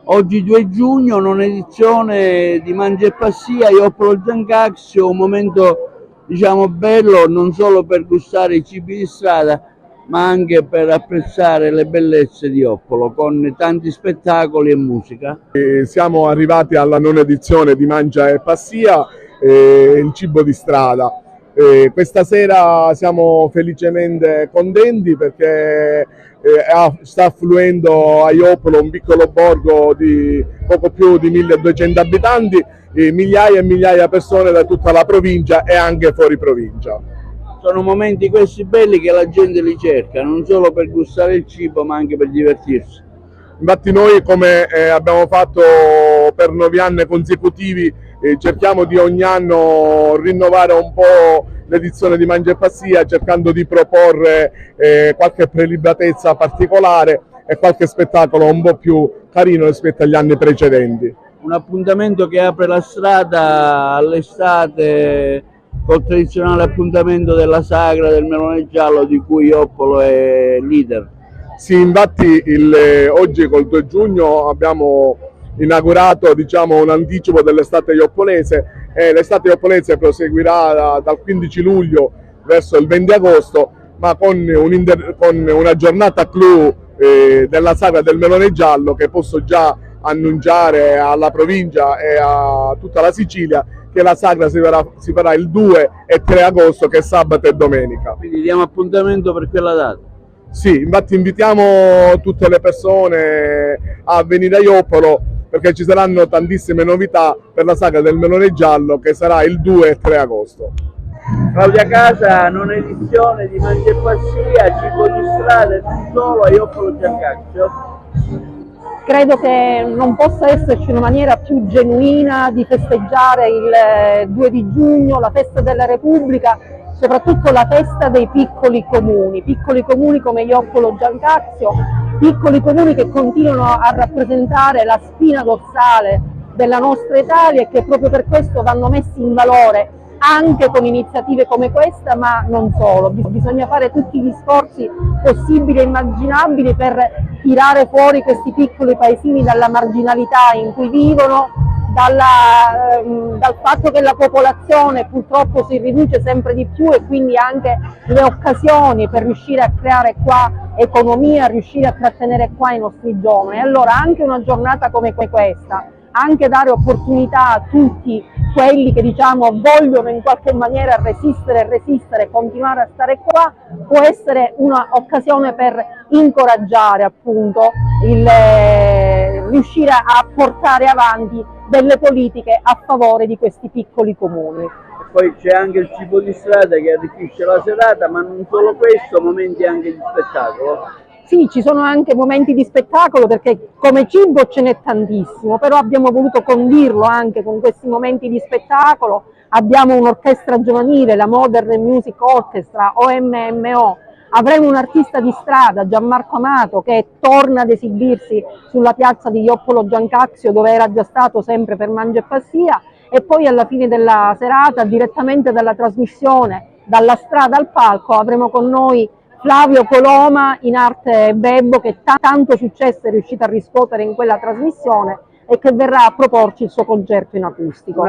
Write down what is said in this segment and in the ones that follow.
Oggi 2 giugno, non edizione di Mangia e Passia, Ioppolo Giancazio, un momento diciamo bello non solo per gustare i cibi di strada, ma anche per apprezzare le bellezze di Ioppolo, con tanti spettacoli e musica. Siamo arrivati alla nona edizione di Mangia e Passia, il cibo di strada. Questa sera siamo felicemente contenti perché sta affluendo a Ioppolo, un piccolo borgo di poco più di 1200 abitanti, migliaia e migliaia di persone da tutta la provincia e anche fuori provincia. Sono momenti questi belli che la gente li cerca, non solo per gustare il cibo ma anche per divertirsi. Infatti noi, come abbiamo fatto per 9 anni consecutivi, cerchiamo di ogni anno rinnovare un po' l'edizione di Mangia e Passia, cercando di proporre qualche prelibatezza particolare e qualche spettacolo un po' più carino rispetto agli anni precedenti. Un appuntamento che apre la strada all'estate col tradizionale appuntamento della sagra del melone giallo di cui Ioppolo è leader. Sì, infatti oggi col 2 giugno abbiamo inaugurato un anticipo dell'estate ioppolese e l'estate ioppolese proseguirà dal 15 luglio verso il 20 agosto, ma con una giornata clou della sagra del melone giallo che posso già annunciare alla provincia e a tutta la Sicilia che la sagra si farà il 2 e 3 agosto, che è sabato e domenica. Quindi diamo appuntamento per quella data. Sì, infatti invitiamo tutte le persone a venire a Ioppolo perché ci saranno tantissime novità per la sagra del melone giallo che sarà il 2 e 3 agosto. Claudia Casa, non edizione di Mangia e Passia, cibo di strada e non solo, a Ioppolo Giancazio. Credo che non possa esserci una maniera più genuina di festeggiare il 2 di giugno, la festa della Repubblica, soprattutto la festa dei piccoli comuni come Ioppolo Giancazio, piccoli comuni che continuano a rappresentare la spina dorsale della nostra Italia e che proprio per questo vanno messi in valore anche con iniziative come questa, ma non solo. Bisogna fare tutti gli sforzi possibili e immaginabili per tirare fuori questi piccoli paesini dalla marginalità in cui vivono, dal fatto che la popolazione purtroppo si riduce sempre di più e quindi anche le occasioni per riuscire a creare qua economia, riuscire a trattenere qua i nostri giovani. Allora anche una giornata come questa, anche dare opportunità a tutti quelli che vogliono in qualche maniera resistere, continuare a stare qua, può essere un'occasione per incoraggiare appunto riuscire a portare avanti delle politiche a favore di questi piccoli comuni. Poi c'è anche il cibo di strada che arricchisce la serata, ma non solo questo, momenti anche di spettacolo. Sì, ci sono anche momenti di spettacolo perché come cibo ce n'è tantissimo, però abbiamo voluto condirlo anche con questi momenti di spettacolo. Abbiamo un'orchestra giovanile, la Modern Music Orchestra, OMMO. Avremo un artista di strada, Gianmarco Amato, che torna ad esibirsi sulla piazza di Ioppolo Giancazio, dove era già stato sempre per Mangia e Passia, e poi alla fine della serata, direttamente dalla trasmissione Dalla strada al palco, avremo con noi Flavio Coloma, in arte Bebbo, che tanto successo è riuscito a riscuotere in quella trasmissione e che verrà a proporci il suo concerto in acustico.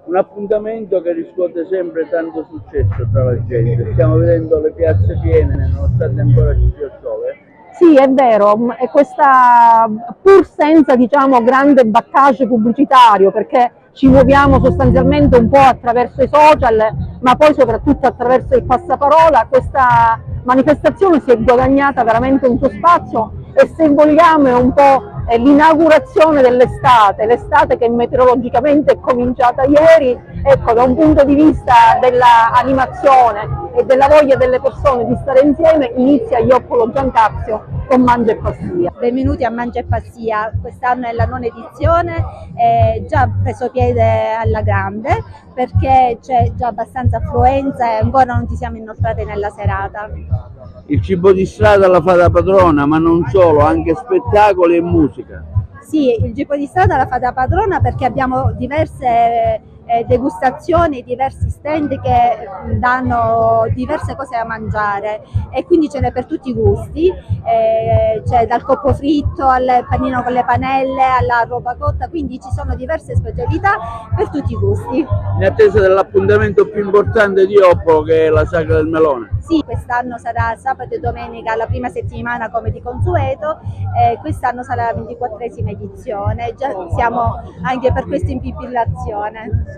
Un appuntamento che riscuote sempre tanto successo tra la gente. Stiamo vedendo le piazze piene nonostante ancora ci sia il sole. Sì, è vero, e questa pur senza grande battage pubblicitario, perché ci muoviamo sostanzialmente un po' attraverso i social, ma poi soprattutto attraverso il passaparola. Questa manifestazione si è guadagnata veramente un suo spazio e, se vogliamo, è un po' l'inaugurazione dell'estate, l'estate che meteorologicamente è cominciata ieri. Ecco, da un punto di vista dell'animazione e della voglia delle persone di stare insieme, inizia Ioppolo Giancazio con Mangia e Passia. Benvenuti a Mangia e Passia, quest'anno è la nona edizione, è già preso piede alla grande perché c'è già abbastanza affluenza e ancora non ci siamo inoltrati nella serata. Il cibo di strada la fa da padrona, ma non solo, anche spettacoli e musica. Sì, il cibo di strada la fa da padrona perché abbiamo diverse degustazioni, diversi stand che danno diverse cose da mangiare e quindi ce n'è per tutti i gusti, c'è dal coppo fritto al panino con le panelle alla roba cotta, quindi ci sono diverse specialità per tutti i gusti. In attesa dell'appuntamento più importante di Oppolo, che è la Sagra del Melone. Sì, quest'anno sarà sabato e domenica la prima settimana come di consueto, quest'anno sarà la 24esima edizione, già siamo anche per questo in fibrillazione.